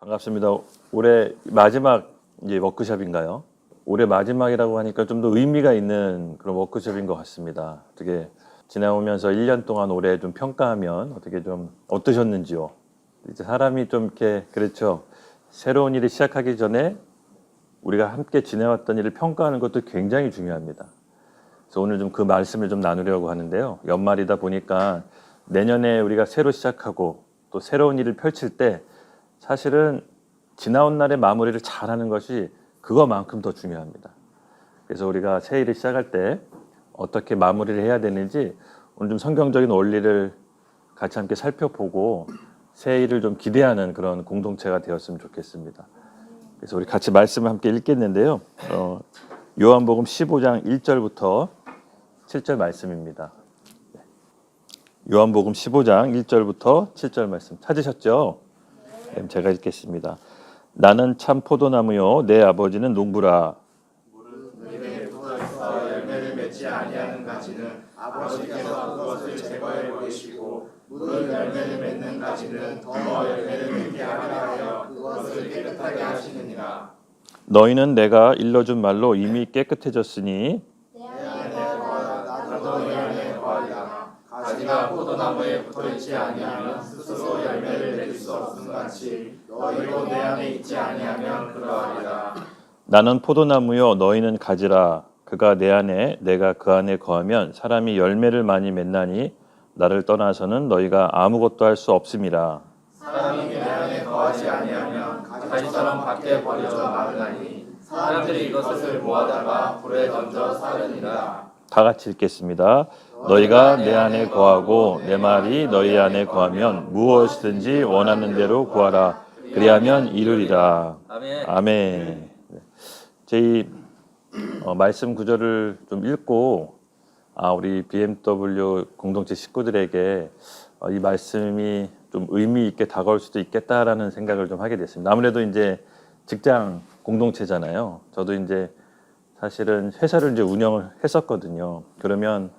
반갑습니다. 올해 마지막 이제 워크숍인가요? 올해 마지막이라고 하니까 좀 더 의미가 있는 그런 워크숍인 것 같습니다. 어떻게 지나오면서 1년 동안 올해 좀 평가하면 어떻게 좀 어떠셨는지요? 이제 사람이 좀 이렇게 그렇죠. 새로운 일을 시작하기 전에 우리가 함께 지내왔던 일을 평가하는 것도 굉장히 중요합니다. 그래서 오늘 좀 그 말씀을 좀 나누려고 하는데요. 연말이다 보니까 내년에 우리가 새로 시작하고 또 새로운 일을 펼칠 때 사실은 지나온 날의 마무리를 잘하는 것이 그거만큼 더 중요합니다. 그래서 우리가 새 일을 시작할 때 어떻게 마무리를 해야 되는지 오늘 좀 성경적인 원리를 같이 함께 살펴보고 새 일을 좀 기대하는 그런 공동체가 되었으면 좋겠습니다. 그래서 우리 같이 말씀을 함께 읽겠는데요. 요한복음 15장 1절부터 7절 말씀입니다. 요한복음 15장 1절부터 7절 말씀 찾으셨죠? 제가 읽겠습니다. 나는 참 포도나무요 내 아버지는 농부라. 물은 묻어있어 열매를 맺지 아니하는 가지는 아버지께서 그것을 제거해 버리시고 묻은 열매를 맺는 가지는 더 열매를 맺게 하려 하여 그것을 깨끗하게 하시느니라. 너희는 내가 일러준 말로 이미 깨끗해졌으니 내 안에 거하라 나도 내 안에 거하리라. 가지가 포도나무에 붙어있지 아니하면 스스로 열매를 맺을 수 없음 같이 너희도 내 안에 있지 아니하면 그러하리라. 나는 포도나무요 너희는 가지라. 그가 내 안에 내가 그 안에 거하면 사람이 열매를 많이 맺나니 나를 떠나서는 너희가 아무것도 할 수 없음이라. 사람이 내 안에 거하지 아니하면 가지처럼 밖에 버려져 마르나니 사람들이 이것을 모아다가 불에 던져 사르니라. 다 같이 읽겠습니다. 너희가 내 안에 거하고 내 말이 너희 안에 거하면 무엇이든지 원하는 대로 구하라. 그리하면 이루리라. 아멘. 제 말씀 구절을 좀 읽고 우리 BMW 공동체 식구들에게 이 말씀이 좀 의미 있게 다가올 수도 있겠다라는 생각을 좀 하게 됐습니다. 아무래도 이제 직장 공동체잖아요. 저도 이제 사실은 회사를 이제 운영을 했었거든요. 그러면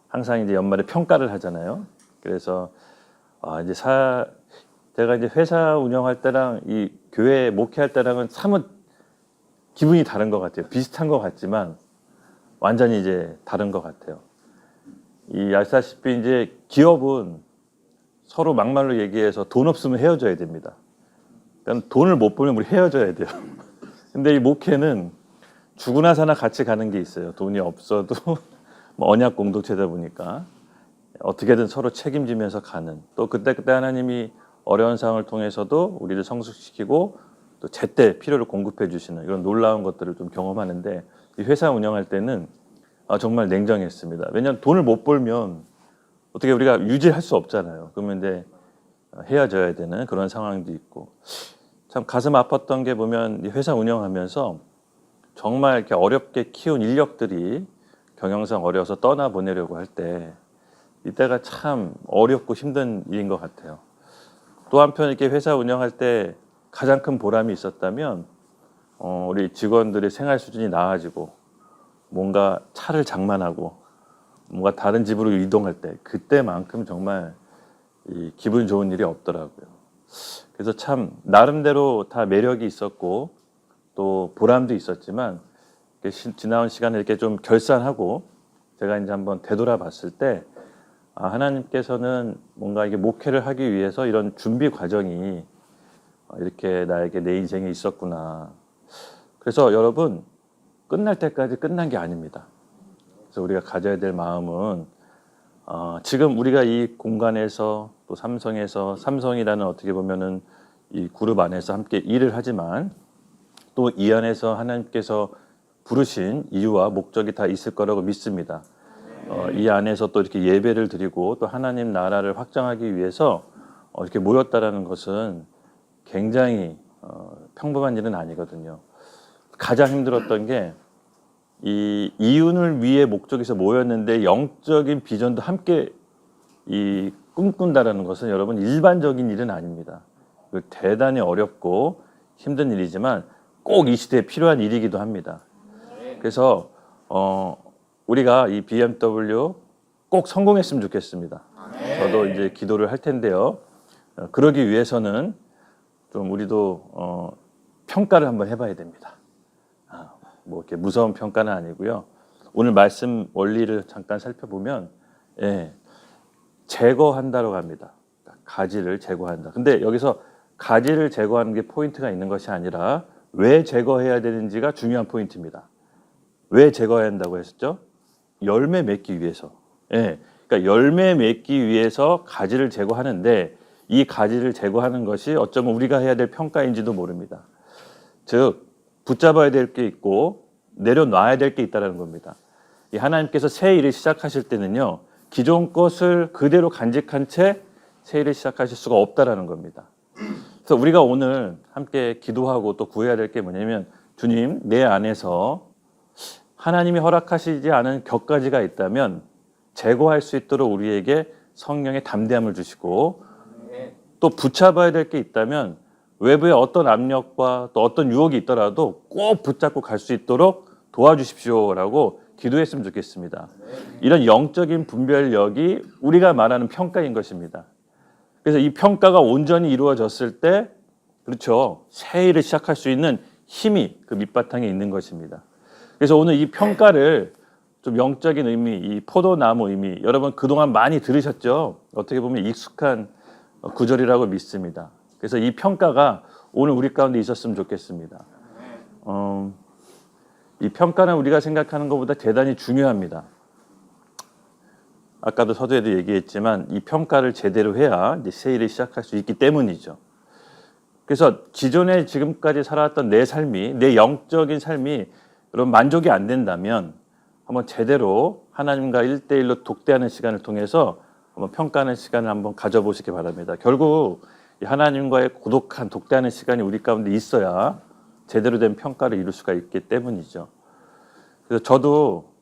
항상 이제 연말에 평가를 하잖아요. 그래서 이제 제가 이제 회사 운영할 때랑 이 교회 목회할 때랑은 사뭇 기분이 다른 것 같아요. 비슷한 것 같지만 완전히 이제 다른 것 같아요. 아시다시피 이제 기업은 서로 막말로 얘기해서 돈 없으면 헤어져야 됩니다. 그러니까 돈을 못 벌면 우리 헤어져야 돼요. 근데 이 목회는 죽으나 사나 같이 가는 게 있어요. 돈이 없어도 뭐 언약 공동체다 보니까 어떻게든 서로 책임지면서 가는, 또 그때그때 하나님이 어려운 상황을 통해서도 우리를 성숙시키고 또 제때 필요를 공급해 주시는 이런 놀라운 것들을 좀 경험하는데, 이 회사 운영할 때는 정말 냉정했습니다. 왜냐하면 돈을 못 벌면 어떻게 우리가 유지할 수 없잖아요. 그러면 이제 헤어져야 되는 그런 상황도 있고, 참 가슴 아팠던 게 보면 이 회사 운영하면서 정말 이렇게 어렵게 키운 인력들이 경영상 어려워서 떠나보내려고 할 때 이때가 참 어렵고 힘든 일인 것 같아요. 또 한편 이렇게 회사 운영할 때 가장 큰 보람이 있었다면 우리 직원들의 생활 수준이 나아지고 뭔가 차를 장만하고 뭔가 다른 집으로 이동할 때 그때만큼 정말 기분 좋은 일이 없더라고요. 그래서 참 나름대로 다 매력이 있었고 또 보람도 있었지만 지나온 시간을 이렇게 좀 결산하고 제가 이제 한번 되돌아봤을 때 하나님께서는 뭔가 이게 목회를 하기 위해서 이런 준비 과정이 이렇게 나에게 내 인생에 있었구나. 그래서 여러분, 끝날 때까지 끝난 게 아닙니다. 그래서 우리가 가져야 될 마음은 지금 우리가 이 공간에서 또 삼성이라는 어떻게 보면은 이 그룹 안에서 함께 일을 하지만 또 이 안에서 하나님께서 부르신 이유와 목적이 다 있을 거라고 믿습니다. 이 안에서 또 이렇게 예배를 드리고 또 하나님 나라를 확장하기 위해서 이렇게 모였다라는 것은 굉장히 평범한 일은 아니거든요. 가장 힘들었던 게 이 이윤을 위해 목적에서 모였는데 영적인 비전도 함께 꿈꾼다라는 것은 여러분 일반적인 일은 아닙니다. 대단히 어렵고 힘든 일이지만 꼭 이 시대에 필요한 일이기도 합니다. 그래서 우리가 이 BMW 꼭 성공했으면 좋겠습니다. 저도 이제 기도를 할 텐데요. 그러기 위해서는 좀 우리도 평가를 한번 해봐야 됩니다. 뭐 이렇게 무서운 평가는 아니고요. 오늘 말씀 원리를 잠깐 살펴보면, 예, 제거한다로 합니다. 가지를 제거한다. 근데 여기서 가지를 제거하는 게 포인트가 있는 것이 아니라 왜 제거해야 되는지가 중요한 포인트입니다. 왜 제거해야 한다고 했었죠? 열매 맺기 위해서. 예, 그러니까 열매 맺기 위해서 가지를 제거하는데 이 가지를 제거하는 것이 어쩌면 우리가 해야 될 평가인지도 모릅니다. 즉 붙잡아야 될 게 있고 내려놔야 될 게 있다는 겁니다. 이 하나님께서 새 일을 시작하실 때는요, 기존 것을 그대로 간직한 채 새 일을 시작하실 수가 없다라는 겁니다. 그래서 우리가 오늘 함께 기도하고 또 구해야 될 게 뭐냐면, 주님, 내 안에서 하나님이 허락하시지 않은 격가지가 있다면 제거할 수 있도록 우리에게 성령의 담대함을 주시고, 또 붙잡아야 될 게 있다면 외부의 어떤 압력과 또 어떤 유혹이 있더라도 꼭 붙잡고 갈 수 있도록 도와주십시오라고 기도했으면 좋겠습니다. 이런 영적인 분별력이 우리가 말하는 평가인 것입니다. 그래서 이 평가가 온전히 이루어졌을 때, 그렇죠, 새 일을 시작할 수 있는 힘이 그 밑바탕에 있는 것입니다. 그래서 오늘 이 평가를 좀 영적인 의미, 이 포도나무 의미, 여러분 그동안 많이 들으셨죠? 어떻게 보면 익숙한 구절이라고 믿습니다. 그래서 이 평가가 오늘 우리 가운데 있었으면 좋겠습니다. 이 평가는 우리가 생각하는 것보다 대단히 중요합니다. 아까도 서두에도 얘기했지만 이 평가를 제대로 해야 이제 새 일을 시작할 수 있기 때문이죠. 그래서 기존에 지금까지 살아왔던 내 삶이, 내 영적인 삶이 여러분 만족이 안 된다면 한번 제대로 하나님과 1대1로 독대하는 시간을 통해서 한번 평가하는 시간을 한번 가져보시기 바랍니다. 결국 하나님과의 고독한 독대하는 시간이 우리 가운데 있어야 제대로 된 평가를 이룰 수가 있기 때문이죠. 그래서 저도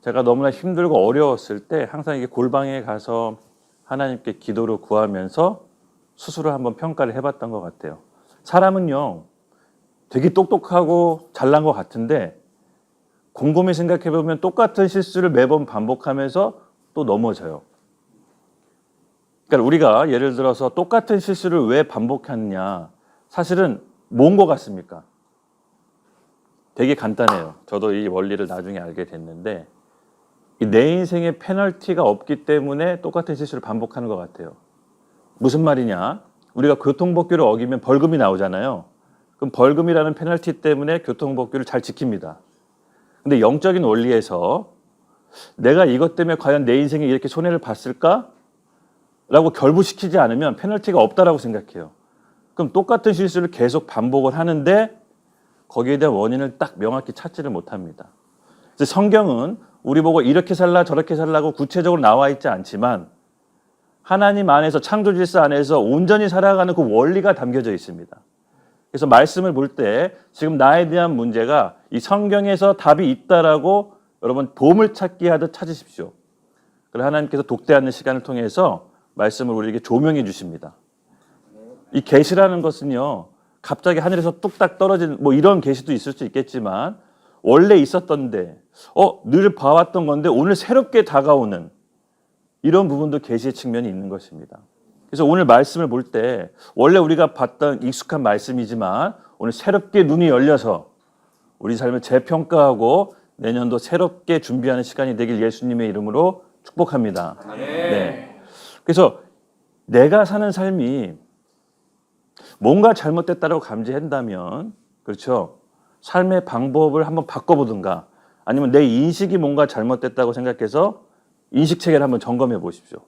제가 너무나 힘들고 어려웠을 때 항상 이게 골방에 가서 하나님께 기도로 구하면서 스스로 한번 평가를 해봤던 것 같아요. 사람은요, 되게 똑똑하고 잘난 것 같은데 곰곰이 생각해보면 똑같은 실수를 매번 반복하면서 또 넘어져요. 그러니까 우리가 예를 들어서 똑같은 실수를 왜 반복하느냐, 사실은 뭔 것 같습니까? 되게 간단해요. 저도 이 원리를 나중에 알게 됐는데, 내 인생에 페널티가 없기 때문에 똑같은 실수를 반복하는 것 같아요. 무슨 말이냐? 우리가 교통법규를 어기면 벌금이 나오잖아요. 그럼 벌금이라는 페널티 때문에 교통법규를 잘 지킵니다. 근데 영적인 원리에서 내가 이것 때문에 과연 내 인생에 이렇게 손해를 봤을까? 라고 결부시키지 않으면 페널티가 없다라고 생각해요. 그럼 똑같은 실수를 계속 반복을 하는데 거기에 대한 원인을 딱 명확히 찾지를 못합니다. 그래서 성경은 우리 보고 이렇게 살라 저렇게 살라고 구체적으로 나와 있지 않지만 하나님 안에서, 창조 질서 안에서 온전히 살아가는 그 원리가 담겨져 있습니다. 그래서 말씀을 볼 때 지금 나에 대한 문제가 이 성경에서 답이 있다라고 여러분 보물 찾기 하듯 찾으십시오. 그래서 하나님께서 독대하는 시간을 통해서 말씀을 우리에게 조명해 주십니다. 이 계시라는 것은요, 갑자기 하늘에서 뚝딱 떨어진 뭐 이런 계시도 있을 수 있겠지만 원래 있었던데 늘 봐왔던 건데 오늘 새롭게 다가오는 이런 부분도 계시의 측면이 있는 것입니다. 그래서 오늘 말씀을 볼 때 원래 우리가 봤던 익숙한 말씀이지만 오늘 새롭게 눈이 열려서 우리 삶을 재평가하고 내년도 새롭게 준비하는 시간이 되길 예수님의 이름으로 축복합니다. 네. 그래서 내가 사는 삶이 뭔가 잘못됐다고 감지한다면, 그렇죠, 삶의 방법을 한번 바꿔보든가 아니면 내 인식이 뭔가 잘못됐다고 생각해서 인식 체계를 한번 점검해 보십시오.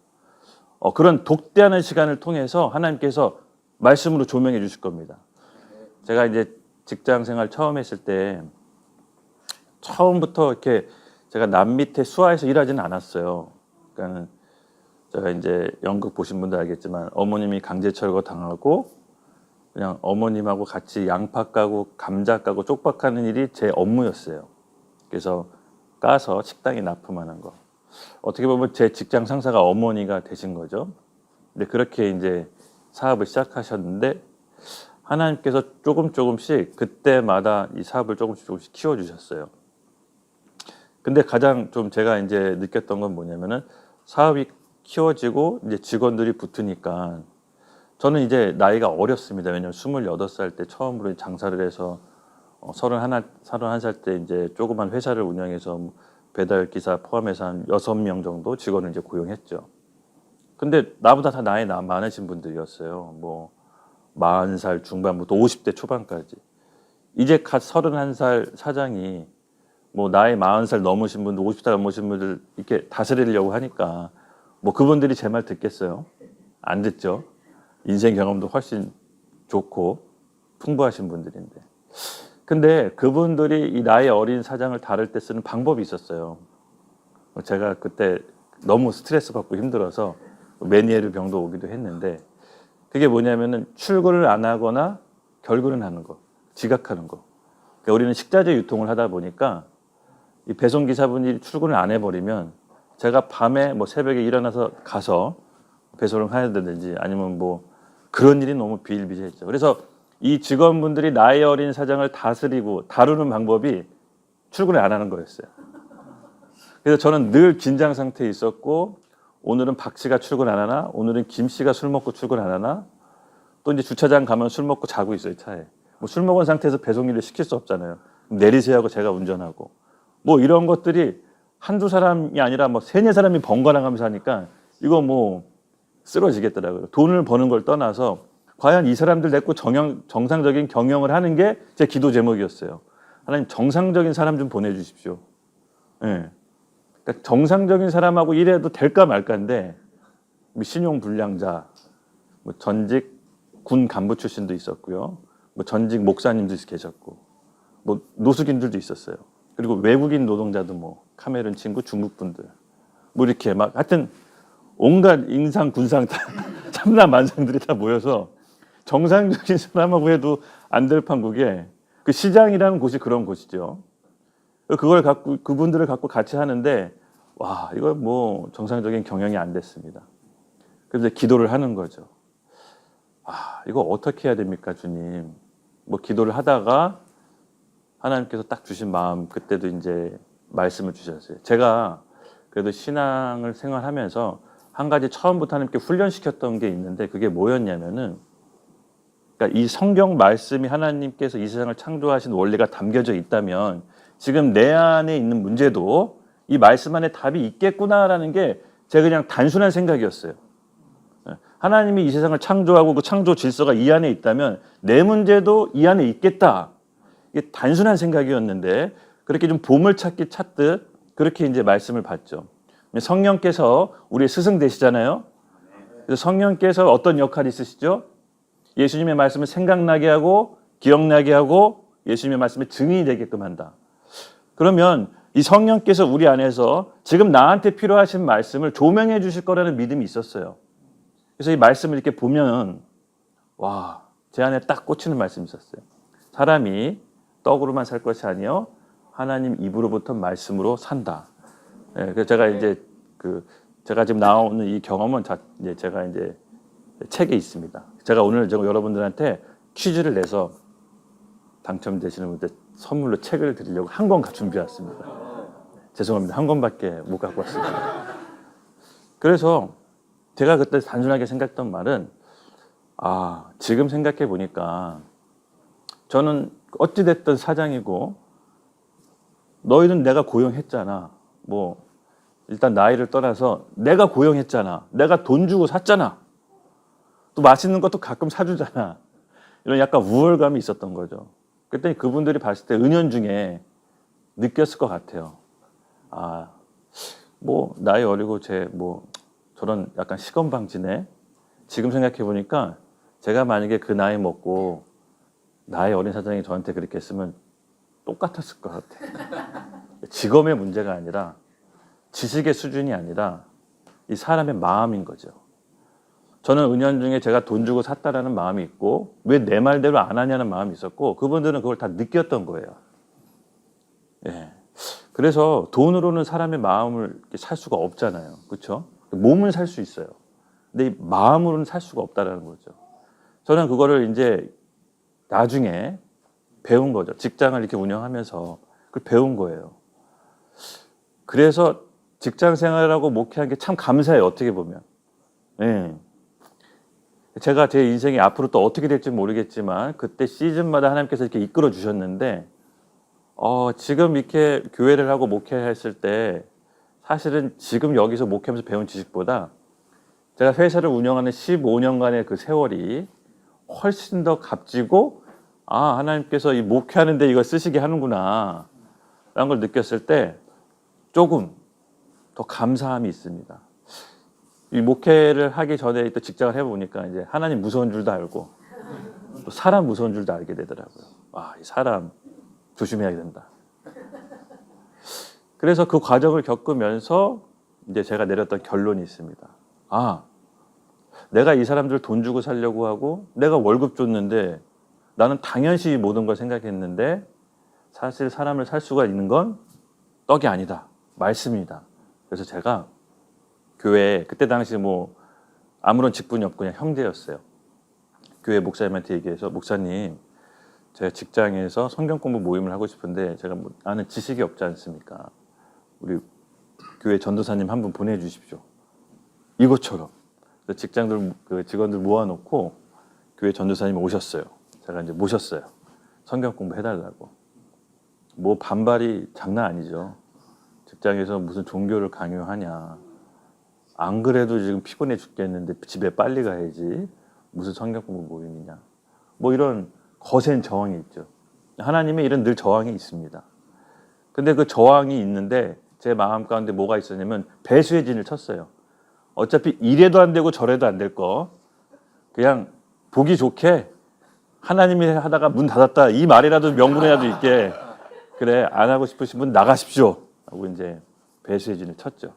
그런 독대하는 시간을 통해서 하나님께서 말씀으로 조명해 주실 겁니다. 제가 이제 직장 생활 처음 했을 때 처음부터 이렇게 제가 남 밑에 수하에서 일하지는 않았어요. 그러니까 제가 이제 연극 보신 분들 알겠지만 어머님이 강제 철거 당하고 그냥 어머님하고 같이 양파 까고 감자 까고 쪽박 하는 일이 제 업무였어요. 그래서 까서 식당에 납품하는 거. 어떻게 보면 제 직장 상사가 어머니가 되신 거죠. 근데 그렇게 이제 사업을 시작하셨는데 하나님께서 조금씩 그때마다 이 사업을 조금씩 키워주셨어요. 근데 가장 좀 제가 이제 느꼈던 건 뭐냐면은 사업이 키워지고 이제 직원들이 붙으니까 저는 이제 나이가 어렸습니다. 왜냐면 28살 때 처음으로 장사를 해서 31살 때 이제 조그만 회사를 운영해서 배달 기사 포함해서 한 6명 정도 직원을 이제 고용했죠. 근데 나보다 다 나이 많으신 분들이었어요. 뭐 40살 중반부터 50대 초반까지. 이제 갓 31살 사장이 뭐 나이 40살 넘으신 분들, 50살 넘으신 분들 이렇게 다스리려고 하니까 뭐 그분들이 제 말 듣겠어요? 안 듣죠. 인생 경험도 훨씬 좋고 풍부하신 분들인데. 근데 그분들이 이 나이 어린 사장을 다룰 때 쓰는 방법이 있었어요. 제가 그때 너무 스트레스 받고 힘들어서 메니에르 병도 오기도 했는데, 그게 뭐냐면은 출근을 안 하거나 결근을 하는 거, 지각하는 거. 그러니까 우리는 식자재 유통을 하다 보니까 이 배송 기사분이 출근을 안 해버리면 제가 밤에 뭐 새벽에 일어나서 가서 배송을 해야 되든지 아니면 뭐 그런 일이 너무 비일비재했죠. 그래서 이 직원분들이 나이 어린 사장을 다스리고 다루는 방법이 출근을 안 하는 거였어요. 그래서 저는 늘 긴장 상태에 있었고, 오늘은 박 씨가 출근 안 하나? 오늘은 김 씨가 술 먹고 출근 안 하나? 또 이제 주차장 가면 술 먹고 자고 있어요, 차에. 뭐 술 먹은 상태에서 배송 일을 시킬 수 없잖아요. 내리세요 하고 제가 운전하고. 뭐 이런 것들이 한두 사람이 아니라 뭐 세네 사람이 번갈아 가면서 하니까 이거 뭐 쓰러지겠더라고요. 돈을 버는 걸 떠나서 과연 이 사람들 데리고 정상적인 경영을 하는 게 제 기도 제목이었어요. 하나님, 정상적인 사람 좀 보내주십시오. 예. 그러니까 정상적인 사람하고 일해도 될까 말까인데, 신용 불량자, 뭐 전직 군 간부 출신도 있었고요, 뭐 전직 목사님도 계셨고, 뭐 노숙인들도 있었어요. 그리고 외국인 노동자도 뭐 카메룬 친구, 중국 분들, 뭐 이렇게 막 하여튼 온갖 인상 군상 다 참나만상들이 다 모여서 정상적인 사람하고 해도 안 될 판국에, 그 시장이라는 곳이 그런 곳이죠. 그걸 갖고 그분들을 갖고 같이 하는데, 와, 이거 뭐 정상적인 경영이 안 됐습니다. 그래서 기도를 하는 거죠. 아, 이거 어떻게 해야 됩니까, 주님? 뭐 기도를 하다가 하나님께서 딱 주신 마음, 그때도 이제 말씀을 주셨어요. 제가 그래도 신앙을 생활하면서 한 가지 처음부터 하나님께 훈련시켰던 게 있는데, 그게 뭐였냐면은, 그러니까 이 성경 말씀이 하나님께서 이 세상을 창조하신 원리가 담겨져 있다면 지금 내 안에 있는 문제도 이 말씀 안에 답이 있겠구나라는 게 제가 그냥 단순한 생각이었어요. 하나님이 이 세상을 창조하고 그 창조 질서가 이 안에 있다면 내 문제도 이 안에 있겠다. 이게 단순한 생각이었는데, 그렇게 좀 보물찾기 찾듯 그렇게 이제 말씀을 받죠. 성령께서 우리의 스승 되시잖아요. 그래서 성령께서 어떤 역할이 있으시죠? 예수님의 말씀을 생각나게 하고 기억나게 하고 예수님의 말씀에 증인이 되게끔 한다. 그러면 이 성령께서 우리 안에서 지금 나한테 필요하신 말씀을 조명해 주실 거라는 믿음이 있었어요. 그래서 이 말씀을 이렇게 보면, 와, 제 안에 딱 꽂히는 말씀이 있었어요. 사람이 떡으로만 살 것이 아니요 하나님 입으로부터 말씀으로 산다. 예, 그래서 제가 이제 제가 지금 나오는 이 경험은 제가 이제 책에 있습니다. 제가 오늘 여러분들한테 퀴즈를 내서 당첨되시는 분들 선물로 책을 드리려고 한 권 준비해왔습니다. 죄송합니다. 한 권밖에 못 갖고 왔습니다. 그래서 제가 그때 단순하게 생각했던 말은, 아, 지금 생각해 보니까 저는 어찌됐든 사장이고 너희는 내가 고용했잖아. 뭐 일단 나이를 떠나서 내가 고용했잖아. 내가 돈 주고 샀잖아. 또 맛있는 것도 가끔 사주잖아. 이런 약간 우월감이 있었던 거죠. 그랬더니 그분들이 봤을 때 은연중에 느꼈을 것 같아요. 아, 뭐 나이 어리고 저런 약간 시건방지네. 지금 생각해 보니까 제가 만약에 그 나이 먹고 나이 어린 사장이 저한테 그렇게 했으면 똑같았을 것 같아요. 직업의 문제가 아니라, 지식의 수준이 아니라 이 사람의 마음인 거죠. 저는 은연중에 제가 돈 주고 샀다라는 마음이 있고, 왜 내 말대로 안 하냐는 마음이 있었고, 그분들은 그걸 다 느꼈던 거예요. 예. 그래서 돈으로는 사람의 마음을 살 수가 없잖아요. 그렇죠? 몸은 살 수 있어요. 근데 이 마음으로는 살 수가 없다라는 거죠. 저는 그거를 이제 나중에 배운 거죠. 직장을 이렇게 운영하면서 그걸 배운 거예요. 그래서 직장 생활하고 목회한 게 참 감사해요. 어떻게 보면. 예. 제가 제 인생이 앞으로 또 어떻게 될지 모르겠지만 그때 시즌마다 하나님께서 이렇게 이끌어 주셨는데 지금 이렇게 교회를 하고 목회했을 때 사실은 지금 여기서 목회하면서 배운 지식보다 제가 회사를 운영하는 15년간의 그 세월이 훨씬 더 값지고 하나님께서 이 목회하는데 이거 쓰시게 하는구나 라는 걸 느꼈을 때 조금 더 감사함이 있습니다. 이 목회를 하기 전에 또 직장을 해보니까 이제 하나님 무서운 줄도 알고 또 사람 무서운 줄도 알게 되더라고요. 이 사람 조심해야 된다. 그래서 그 과정을 겪으면서 이제 제가 내렸던 결론이 있습니다. 내가 이 사람들 돈 주고 살려고 하고 내가 월급 줬는데 나는 당연시 모든 걸 생각했는데 사실 사람을 살 수가 있는 건 떡이 아니다. 말씀이다. 그래서 제가 교회에 그때 당시 뭐 아무런 직분이 없고 그냥 형제였어요. 교회 목사님한테 얘기해서 목사님 제가 직장에서 성경 공부 모임을 하고 싶은데 제가 뭐 아는 지식이 없지 않습니까? 우리 교회 전도사님 한 분 보내주십시오. 이것처럼 직장들 그 직원들 모아놓고 교회 전도사님 오셨어요. 제가 이제 모셨어요. 성경 공부 해달라고. 뭐 반발이 장난 아니죠. 직장에서 무슨 종교를 강요하냐. 안 그래도 지금 피곤해 죽겠는데 집에 빨리 가야지. 무슨 성경 공부 모임이냐. 뭐 이런 거센 저항이 있죠. 하나님의 일은 늘 저항이 있습니다. 근데 그 저항이 있는데 제 마음 가운데 뭐가 있었냐면 배수의 진을 쳤어요. 어차피 이래도 안 되고 저래도 안 될 거 그냥 보기 좋게 하나님이 하다가 문 닫았다 이 말이라도 명분이라도 있게 그래 안 하고 싶으신 분 나가십시오 하고 이제 배수의 진을 쳤죠.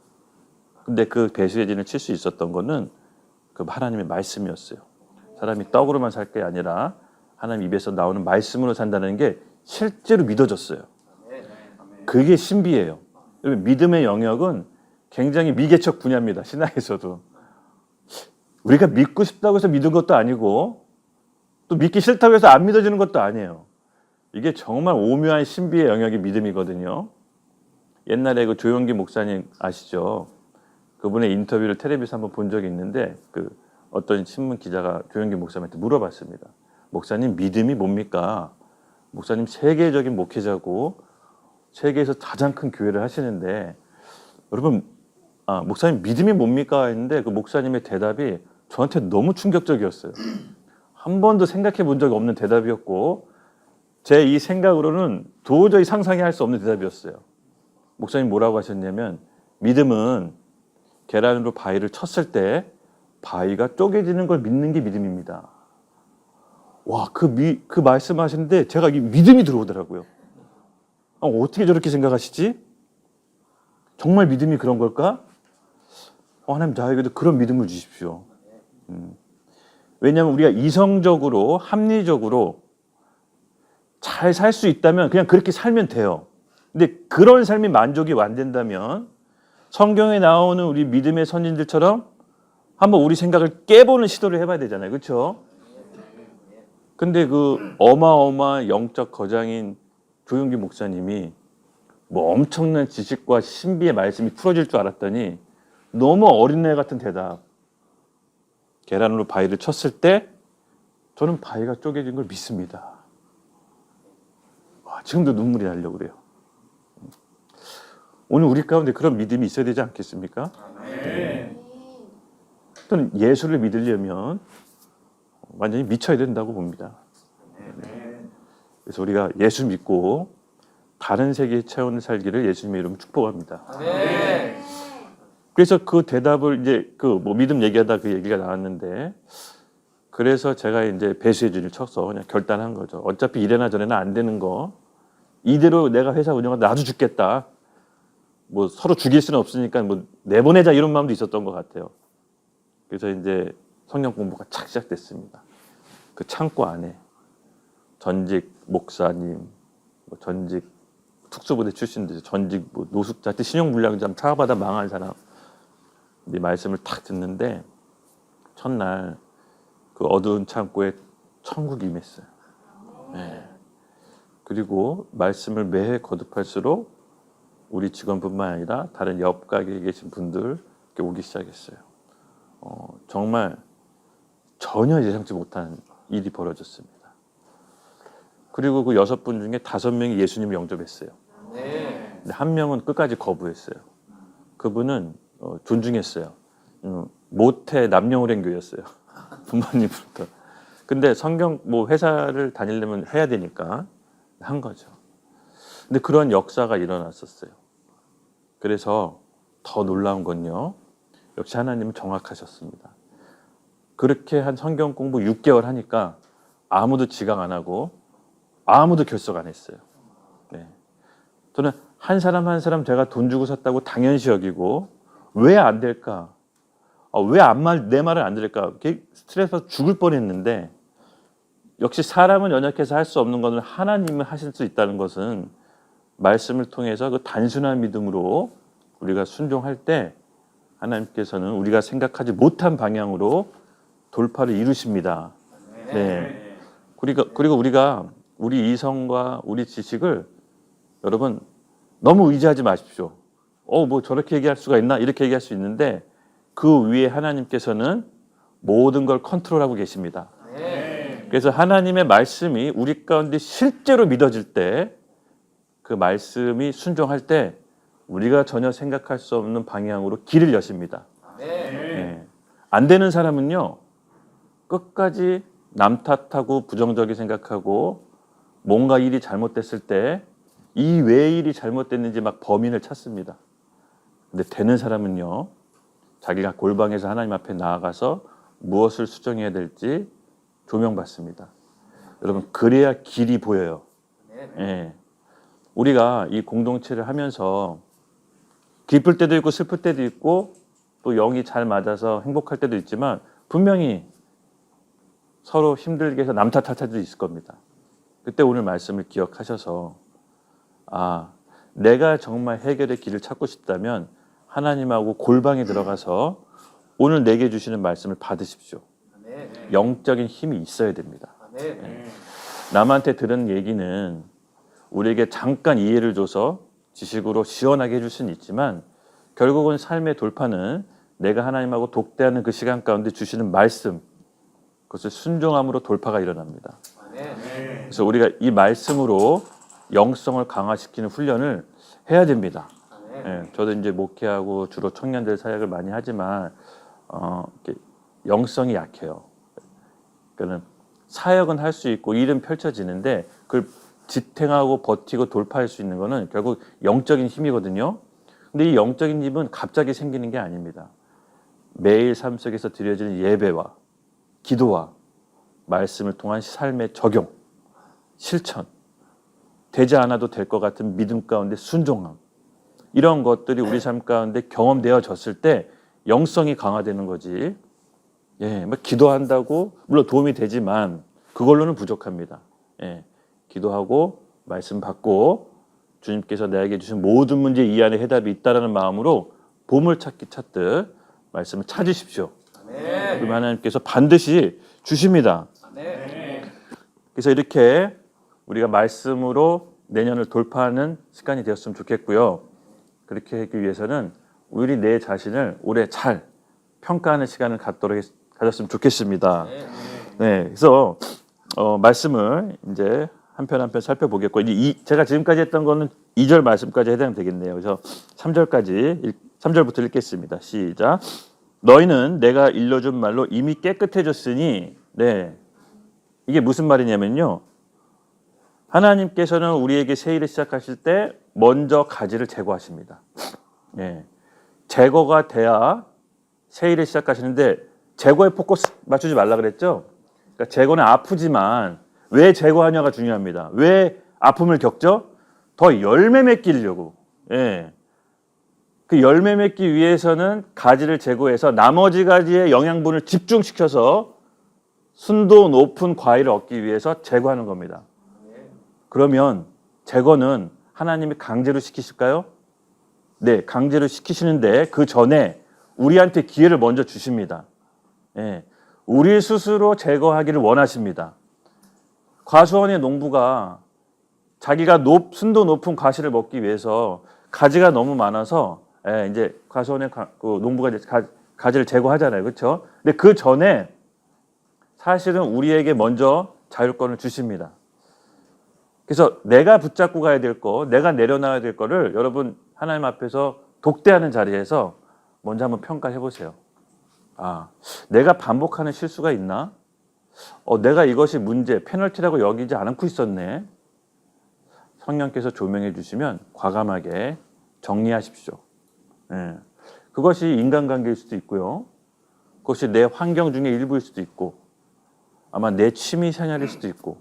근데 그 배수의 진을 칠 수 있었던 거는 그 하나님의 말씀이었어요. 사람이 떡으로만 살 게 아니라 하나님 입에서 나오는 말씀으로 산다는 게 실제로 믿어졌어요. 그게 신비예요. 믿음의 영역은 굉장히 미개척 분야입니다. 신앙에서도. 우리가 믿고 싶다고 해서 믿은 것도 아니고 또 믿기 싫다고 해서 안 믿어지는 것도 아니에요. 이게 정말 오묘한 신비의 영역이 믿음이거든요. 옛날에 그 조용기 목사님 아시죠? 그분의 인터뷰를 텔레비에서 한번 본 적이 있는데 그 어떤 신문 기자가 조용기 목사님한테 물어봤습니다. 목사님 믿음이 뭡니까? 목사님 세계적인 목회자고 세계에서 가장 큰 교회를 하시는데 여러분 목사님 믿음이 뭡니까? 했는데 그 목사님의 대답이 저한테 너무 충격적이었어요. 한 번도 생각해 본 적이 없는 대답이었고 제 이 생각으로는 도저히 상상이 할 수 없는 대답이었어요. 목사님 뭐라고 하셨냐면 믿음은 계란으로 바위를 쳤을 때 바위가 쪼개지는 걸 믿는 게 믿음입니다. 와, 그 말씀하시는데 제가 이 믿음이 들어오더라고요. 어떻게 저렇게 생각하시지? 정말 믿음이 그런 걸까? 하나님 저에게도 그런 믿음을 주십시오. 왜냐하면 우리가 이성적으로 합리적으로 잘 살 수 있다면 그냥 그렇게 살면 돼요. 근데 그런 삶이 만족이 안 된다면 성경에 나오는 우리 믿음의 선진들처럼 한번 우리 생각을 깨보는 시도를 해봐야 되잖아요. 그렇죠? 근데 그 어마어마한 영적 거장인 조용기 목사님이 뭐 엄청난 지식과 신비의 말씀이 풀어질 줄 알았더니 너무 어린애 같은 대답. 계란으로 바위를 쳤을 때 저는 바위가 쪼개진 걸 믿습니다. 지금도 눈물이 나려고 그래요. 오늘 우리 가운데 그런 믿음이 있어야 되지 않겠습니까? 저는 예수를 믿으려면 완전히 미쳐야 된다고 봅니다. 그래서 우리가 예수 믿고 다른 세계의 체험을 살기를 예수님의 이름으로 축복합니다. 그래서 그 대답을 이제 그 뭐 믿음 얘기하다 그 얘기가 나왔는데 그래서 제가 이제 배수의 진을 쳐서 그냥 결단한 거죠. 어차피 이래나 저래나 안 되는 거 이대로 내가 회사 운영하다 나도 죽겠다. 뭐 서로 죽일 수는 없으니까 뭐 내보내자 이런 마음도 있었던 것 같아요. 그래서 이제 성경 공부가 착 시작됐습니다. 그 창고 안에 전직 목사님, 뭐 전직 특수부대 출신들, 전직 뭐 노숙자, 하여튼 신용불량자, 차가받아 망한 사람 이 말씀을 탁 듣는데 첫날 그 어두운 창고에 천국이 임했어요. 네. 그리고 말씀을 매해 거듭할수록 우리 직원뿐만 아니라 다른 옆 가게에 계신 분들 이렇게 오기 시작했어요. 정말 전혀 예상치 못한 일이 벌어졌습니다. 그리고 그 6분 중에 5명이 예수님을 영접했어요. 근데 한 명은 끝까지 거부했어요. 그분은 존중했어요. 모태 남녀호랭교였어요. 부모님부터. 근데 성경 회사를 다니려면 해야 되니까 한 거죠. 근데 그런 역사가 일어났었어요. 그래서 더 놀라운 건요. 역시 하나님은 정확하셨습니다. 그렇게 한 성경 공부 6개월 하니까 아무도 지각 안 하고 아무도 결석 안 했어요. 네. 저는 한 사람 한 사람 제가 돈 주고 샀다고 당연시 여기고 왜 안 될까? 왜 내 말을 안 들을까? 스트레스 받아서 죽을 뻔했는데 역시 사람은 연약해서 할 수 없는 것을 하나님은 하실 수 있다는 것은 말씀을 통해서 그 단순한 믿음으로 우리가 순종할 때 하나님께서는 우리가 생각하지 못한 방향으로 돌파를 이루십니다. 네. 그리고 우리가 우리 이성과 우리 지식을 여러분 너무 의지하지 마십시오. 저렇게 얘기할 수가 있나? 이렇게 얘기할 수 있는데 그 위에 하나님께서는 모든 걸 컨트롤하고 계십니다. 그래서 하나님의 말씀이 우리 가운데 실제로 믿어질 때 그 말씀이 순종할 때 우리가 전혀 생각할 수 없는 방향으로 길을 여십니다. 네. 안 되는 사람은요. 끝까지 남 탓하고 부정적이 생각하고 뭔가 일이 잘못됐을 때 이 왜 일이 잘못됐는지 막 범인을 찾습니다. 근데 되는 사람은요. 자기가 골방에서 하나님 앞에 나아가서 무엇을 수정해야 될지 조명받습니다. 여러분 그래야 길이 보여요. 예. 우리가 이 공동체를 하면서 기쁠 때도 있고 슬플 때도 있고 또 영이 잘 맞아서 행복할 때도 있지만 분명히 서로 힘들게 해서 남 탓할 때도 있을 겁니다. 그때 오늘 말씀을 기억하셔서 내가 정말 해결의 길을 찾고 싶다면 하나님하고 골방에 들어가서 오늘 내게 주시는 말씀을 받으십시오. 영적인 힘이 있어야 됩니다. 남한테 들은 얘기는 우리에게 잠깐 이해를 줘서 지식으로 시원하게 해줄 수는 있지만 결국은 삶의 돌파는 내가 하나님하고 독대하는 그 시간 가운데 주시는 말씀, 그것을 순종함으로 돌파가 일어납니다. 그래서 우리가 이 말씀으로 영성을 강화시키는 훈련을 해야 됩니다. 저도 이제 목회하고 주로 청년들 사역을 많이 하지만 영성이 약해요. 그러니까 사역은 할 수 있고 일은 펼쳐지는데 그걸 지탱하고 버티고 돌파할 수 있는 거는 결국 영적인 힘이거든요. 근데 이 영적인 힘은 갑자기 생기는 게 아닙니다. 매일 삶 속에서 드려지는 예배와 기도와 말씀을 통한 삶의 적용, 실천, 되지 않아도 될 것 같은 믿음 가운데 순종함, 이런 것들이 우리 삶 가운데 경험되어졌을 때 영성이 강화되는 거지. 기도한다고 물론 도움이 되지만 그걸로는 부족합니다. 기도하고 말씀 받고 주님께서 나에게 주신 모든 문제 이 안에 해답이 있다라는 마음으로 보물찾기 찾듯 말씀을 찾으십시오. 그러면 하나님께서 반드시 주십니다. 그래서 이렇게 우리가 말씀으로 내년을 돌파하는 시간이 되었으면 좋겠고요. 그렇게 하기 위해서는 우리 내 자신을 올해 잘 평가하는 시간을 가졌으면 좋겠습니다. 그래서 말씀을 이제 한 편 한 편 살펴보겠고 이제 제가 지금까지 했던 거는 2절 말씀까지 해당되겠네요. 그래서 3절부터 읽겠습니다. 시작. 너희는 내가 일러준 말로 이미 깨끗해졌으니 이게 무슨 말이냐면요. 하나님께서는 우리에게 새 일을 시작하실 때 먼저 가지를 제거하십니다. 제거가 돼야 새 일을 시작하시는데 제거에 포커스 맞추지 말라 그랬죠. 그러니까 제거는 아프지만 왜 제거하냐가 중요합니다. 왜 아픔을 겪죠? 더 열매 맺기려고. 그 열매 맺기 위해서는 가지를 제거해서 나머지 가지의 영양분을 집중시켜서 순도 높은 과일을 얻기 위해서 제거하는 겁니다. 그러면 제거는 하나님이 강제로 시키실까요? 네, 강제로 시키시는데 그 전에 우리한테 기회를 먼저 주십니다. 우리 스스로 제거하기를 원하십니다. 과수원의 농부가 자기가 순도 높은 과실을 먹기 위해서 가지가 너무 많아서 이제 과수원의 농부가 이제 가지를 제거하잖아요, 그렇죠? 근데 그 전에 사실은 우리에게 먼저 자율권을 주십니다. 그래서 내가 붙잡고 가야 될 거, 내가 내려놔야 될 거를 여러분 하나님 앞에서 독대하는 자리에서 먼저 한번 평가해 보세요. 아, 내가 반복하는 실수가 있나? 내가 이것이 문제, 페널티라고 여기지 않고 있었네. 성령께서 조명해 주시면 과감하게 정리하십시오. 예. 그것이 인간관계일 수도 있고요. 그것이 내 환경 중에 일부일 수도 있고, 아마 내 취미 생활일 수도 있고,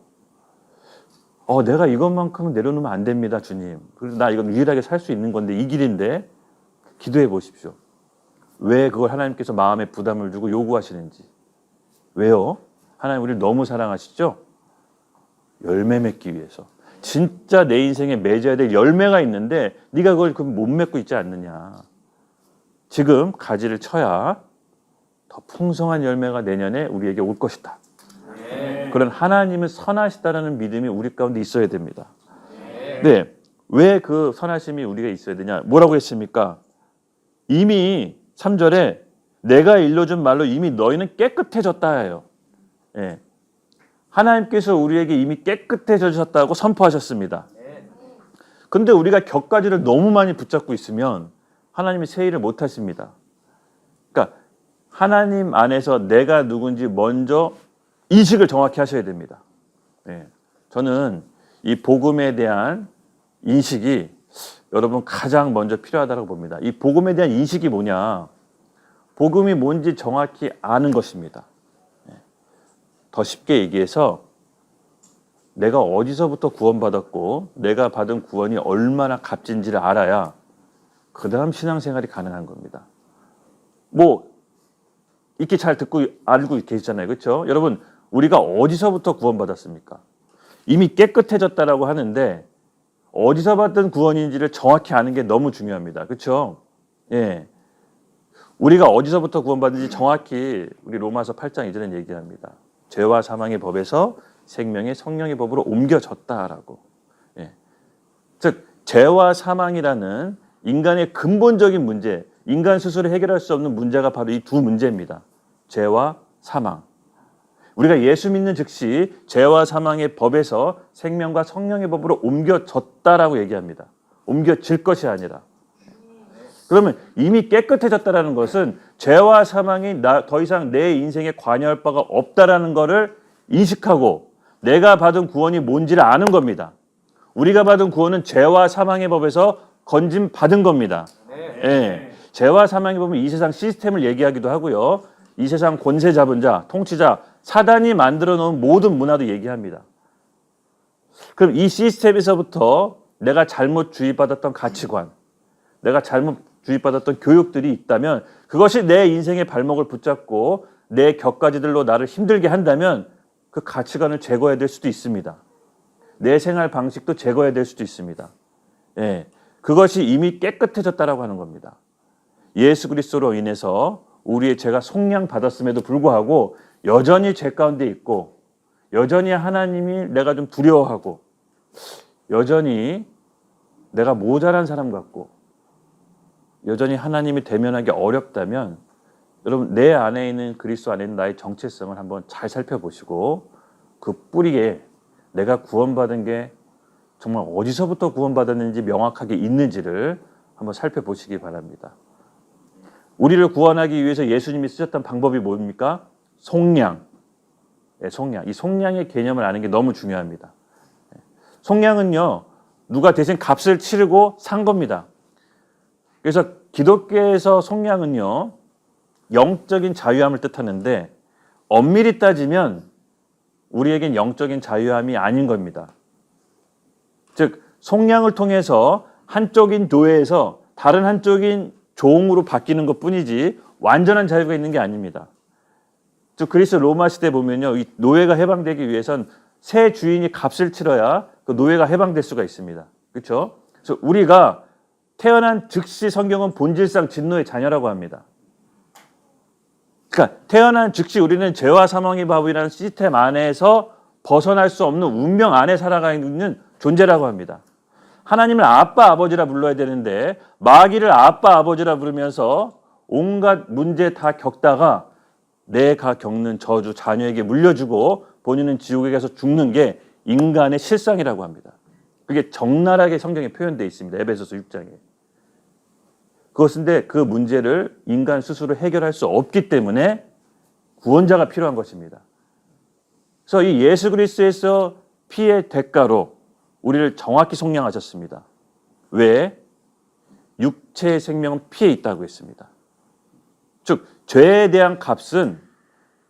내가 이것만큼은 내려놓으면 안 됩니다, 주님. 그래서 나 이건 유일하게 살 수 있는 건데, 이 길인데, 기도해 보십시오. 왜 그걸 하나님께서 마음에 부담을 주고 요구하시는지. 왜요? 하나님 우리를 너무 사랑하시죠? 열매 맺기 위해서. 진짜 내 인생에 맺어야 될 열매가 있는데 네가 그걸 못 맺고 있지 않느냐. 지금 가지를 쳐야 더 풍성한 열매가 내년에 우리에게 올 것이다. 그런 하나님은 선하시다라는 믿음이 우리 가운데 있어야 됩니다. 네, 왜 그 선하심이 우리가 있어야 되냐? 뭐라고 했습니까? 이미 3절에 내가 일러준 말로 이미 너희는 깨끗해졌다예요. 예. 하나님께서 우리에게 이미 깨끗해졌다고 선포하셨습니다. 근데 우리가 격가지를 너무 많이 붙잡고 있으면 하나님이 새 일을 못 하십니다. 그러니까 하나님 안에서 내가 누군지 먼저 인식을 정확히 하셔야 됩니다. 예. 저는 이 복음에 대한 인식이 여러분 가장 먼저 필요하다고 봅니다. 이 복음에 대한 인식이 뭐냐? 복음이 뭔지 정확히 아는 것입니다. 더 쉽게 얘기해서 내가 어디서부터 구원받았고 내가 받은 구원이 얼마나 값진지를 알아야 그 다음 신앙생활이 가능한 겁니다. 뭐 이렇게 잘 듣고 알고 계시잖아요. 그렇죠? 여러분 우리가 어디서부터 구원받았습니까? 이미 깨끗해졌다라고 하는데 어디서 받은 구원인지를 정확히 아는 게 너무 중요합니다. 그렇죠? 예. 우리가 어디서부터 구원받는지 정확히 우리 로마서 8장 이전에 얘기합니다. 죄와 사망의 법에서 생명의 성령의 법으로 옮겨졌다라고. 예. 즉 죄와 사망이라는 인간의 근본적인 문제, 인간 스스로 해결할 수 없는 문제가 바로 이 두 문제입니다. 죄와 사망. 우리가 예수 믿는 즉시 죄와 사망의 법에서 생명과 성령의 법으로 옮겨졌다라고 얘기합니다. 옮겨질 것이 아니라. 그러면 이미 깨끗해졌다라는 것은 죄와 사망이 더 이상 내 인생에 관여할 바가 없다라는 것을 인식하고 내가 받은 구원이 뭔지를 아는 겁니다. 우리가 받은 구원은 죄와 사망의 법에서 건짐 받은 겁니다. 예. 죄와 사망의 법은 이 세상 시스템을 얘기하기도 하고요. 이 세상 권세 잡은 자, 통치자, 사단이 만들어 놓은 모든 문화도 얘기합니다. 그럼 이 시스템에서부터 내가 잘못 주입받았던 가치관, 내가 잘못 주입받았던 교육들이 있다면 그것이 내 인생의 발목을 붙잡고 내 격가지들로 나를 힘들게 한다면 그 가치관을 제거해야 될 수도 있습니다. 내 생활 방식도 제거해야 될 수도 있습니다. 예, 그것이 이미 깨끗해졌다라고 하는 겁니다. 예수 그리스도로 인해서 우리의 죄가 속량받았음에도 불구하고 여전히 죄 가운데 있고 여전히 하나님이 내가 좀 두려워하고 여전히 내가 모자란 사람 같고 여전히 하나님이 대면하기 어렵다면 여러분 내 안에 있는 그리스도 안에 있는 나의 정체성을 한번 잘 살펴보시고 그 뿌리에 내가 구원받은 게 정말 어디서부터 구원받았는지 명확하게 있는지를 한번 살펴보시기 바랍니다. 우리를 구원하기 위해서 예수님이 쓰셨던 방법이 뭡니까? 속량. 네, 속량. 이 속량의 개념을 아는 게 너무 중요합니다. 속량은요, 누가 대신 값을 치르고 산 겁니다. 그래서 기독교에서 속량은요, 영적인 자유함을 뜻하는데 엄밀히 따지면 우리에겐 영적인 자유함이 아닌 겁니다. 즉, 속량을 통해서 한쪽인 노예에서 다른 한쪽인 종으로 바뀌는 것 뿐이지 완전한 자유가 있는 게 아닙니다. 즉 그리스 로마 시대 보면요, 이 노예가 해방되기 위해선 새 주인이 값을 치러야 그 노예가 해방될 수가 있습니다. 그렇죠? 그래서 우리가 태어난 즉시 성경은 본질상 진노의 자녀라고 합니다. 그러니까 태어난 즉시 우리는 죄와 사망의 법이라는 시스템 안에서 벗어날 수 없는 운명 안에 살아가 있는 존재라고 합니다. 하나님을 아빠 아버지라 불러야 되는데 마귀를 아빠 아버지라 부르면서 온갖 문제 다 겪다가 내가 겪는 저주 자녀에게 물려주고 본인은 지옥에 가서 죽는 게 인간의 실상이라고 합니다. 그게 적나라하게 성경에 표현되어 있습니다. 에베소서 6장에. 그것인데 그 문제를 인간 스스로 해결할 수 없기 때문에 구원자가 필요한 것입니다. 그래서 이 예수 그리스도에서 피의 대가로 우리를 정확히 속량하셨습니다. 왜? 육체의 생명은 피에 있다고 했습니다. 즉 죄에 대한 값은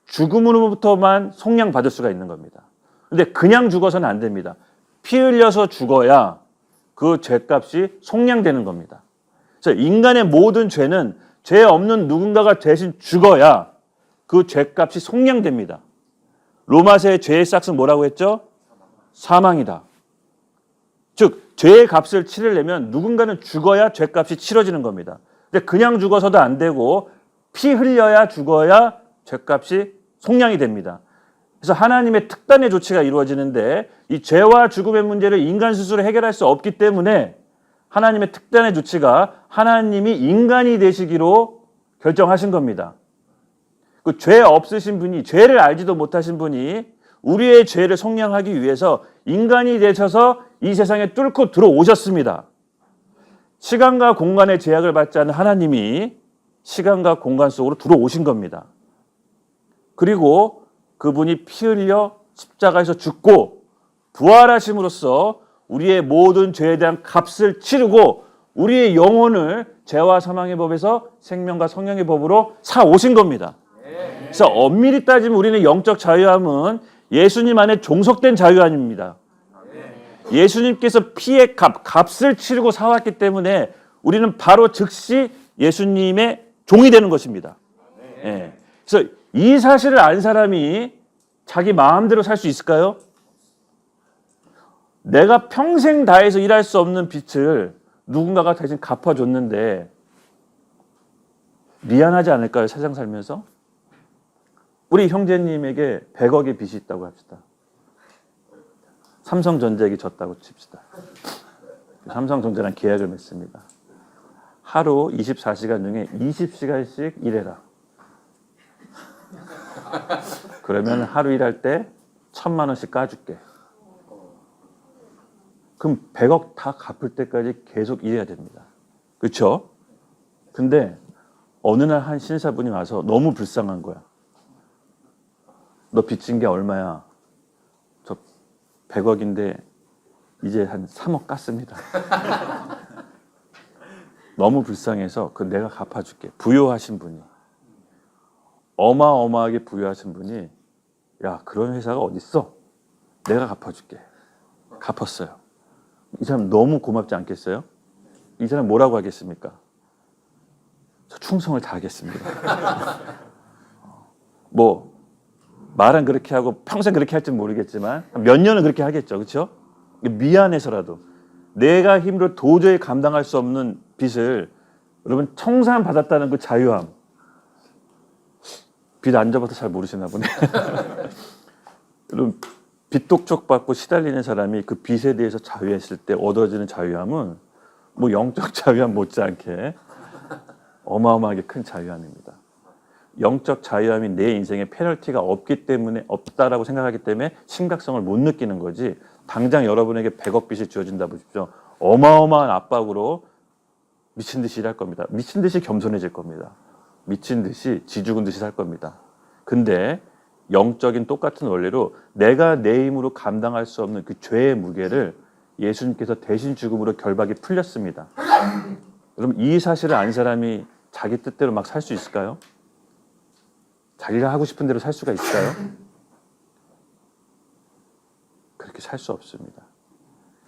죽음으로부터만 속량받을 수가 있는 겁니다. 그런데 그냥 죽어서는 안 됩니다. 피 흘려서 죽어야 그 죄값이 속량되는 겁니다. 그래서 인간의 모든 죄는 죄 없는 누군가가 대신 죽어야 그 죄값이 속량됩니다. 로마서의 죄의 싹은 뭐라고 했죠? 사망이다. 즉 죄의 값을 치르려면 누군가는 죽어야 죄값이 치러지는 겁니다. 근데 그냥 죽어서도 안 되고 피 흘려야 죽어야 죄값이 속량이 됩니다. 그래서 하나님의 특단의 조치가 이루어지는데 이 죄와 죽음의 문제를 인간 스스로 해결할 수 없기 때문에 하나님의 특단의 조치가 하나님이 인간이 되시기로 결정하신 겁니다. 그 죄 없으신 분이, 죄를 알지도 못하신 분이 우리의 죄를 속량하기 위해서 인간이 되셔서 이 세상에 뚫고 들어오셨습니다. 시간과 공간의 제약을 받지 않는 하나님이 시간과 공간 속으로 들어오신 겁니다. 그리고 그분이 피 흘려 십자가에서 죽고 부활하심으로써 우리의 모든 죄에 대한 값을 치르고 우리의 영혼을 죄와 사망의 법에서 생명과 성령의 법으로 사오신 겁니다. 그래서 엄밀히 따지면 우리는 영적 자유함은 예수님 안에 종속된 자유함입니다. 예수님께서 피의 값을 치르고 사왔기 때문에 우리는 바로 즉시 예수님의 종이 되는 것입니다. 예. 그래서 이 사실을 안 사람이 자기 마음대로 살 수 있을까요? 내가 평생 다해서 일할 수 없는 빚을 누군가가 대신 갚아줬는데 미안하지 않을까요? 세상 살면서? 우리 형제님에게 100억의 빚이 있다고 합시다. 삼성전자에게 졌다고 칩시다. 삼성전자랑 계약을 맺습니다. 하루 24시간 중에 20시간씩 일해라. 그러면 하루 일할 때 1,000만 원씩 까줄게. 그럼 100억 다 갚을 때까지 계속 일해야 됩니다. 그렇죠? 근데 어느 날 한 신사분이 와서 너무 불쌍한 거야. 너 빚진 게 얼마야? 저 100억인데 이제 한 3억 깠습니다. 너무 불쌍해서 그 내가 갚아줄게. 부유하신 분이. 어마어마하게 부유하신 분이 야 그런 회사가 어딨어? 내가 갚아줄게. 갚았어요. 이 사람 너무 고맙지 않겠어요? 이 사람 뭐라고 하겠습니까? 저 충성을 다하겠습니다. 뭐 말은 그렇게 하고 평생 그렇게 할지 모르겠지만 몇 년은 그렇게 하겠죠. 그렇죠? 미안해서라도 내가 힘으로 도저히 감당할 수 없는 빚을 여러분 청산받았다는 그 자유함. 빚 안 잡아서 잘 모르시나 보네. 여러분 빚 독촉 받고 시달리는 사람이 그 빚에 대해서 자유했을 때 얻어지는 자유함은 뭐 영적 자유함 못지않게 어마어마하게 큰 자유함입니다. 영적 자유함이 내 인생에 페널티가 없다라고 생각하기 때문에 심각성을 못 느끼는 거지. 당장 여러분에게 100억 빚이 주어진다 보십시오. 어마어마한 압박으로 미친 듯이 일할 겁니다. 미친 듯이 겸손해질 겁니다. 미친 듯이 지죽은 듯이 살 겁니다. 근데 영적인 똑같은 원리로 내가 내 힘으로 감당할 수 없는 그 죄의 무게를 예수님께서 대신 죽음으로 결박이 풀렸습니다. 여러분 이 사실을 안 사람이 자기 뜻대로 막 살 수 있을까요? 자기가 하고 싶은 대로 살 수가 있을까요? 그렇게 살 수 없습니다.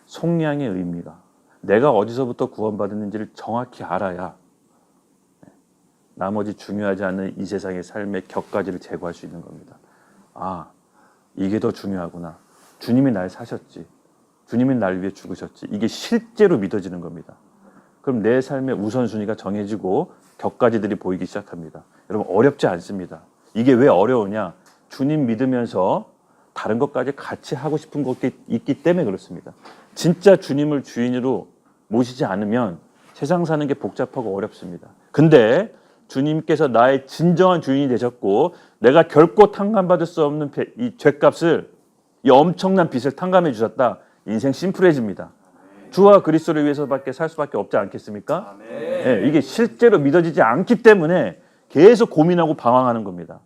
속량의 의미가 내가 어디서부터 구원받았는지를 정확히 알아야 나머지 중요하지 않은 이 세상의 삶의 격가지를 제거할 수 있는 겁니다. 아, 이게 더 중요하구나. 주님이 날 사셨지. 주님이 날 위해 죽으셨지. 이게 실제로 믿어지는 겁니다. 그럼 내 삶의 우선순위가 정해지고 격가지들이 보이기 시작합니다. 여러분 어렵지 않습니다. 이게 왜 어려우냐? 주님 믿으면서 다른 것까지 같이 하고 싶은 것이 있기 때문에 그렇습니다. 진짜 주님을 주인으로 모시지 않으면 세상 사는 게 복잡하고 어렵습니다. 근데 주님께서 나의 진정한 주인이 되셨고 내가 결코 탕감받을 수 없는 이 죄값을, 이 엄청난 빚을 탕감해 주셨다. 인생 심플해집니다. 주와 그리스도를 위해서밖에 살 수밖에 없지 않겠습니까? 네, 이게 실제로 믿어지지 않기 때문에 계속 고민하고 방황하는 겁니다.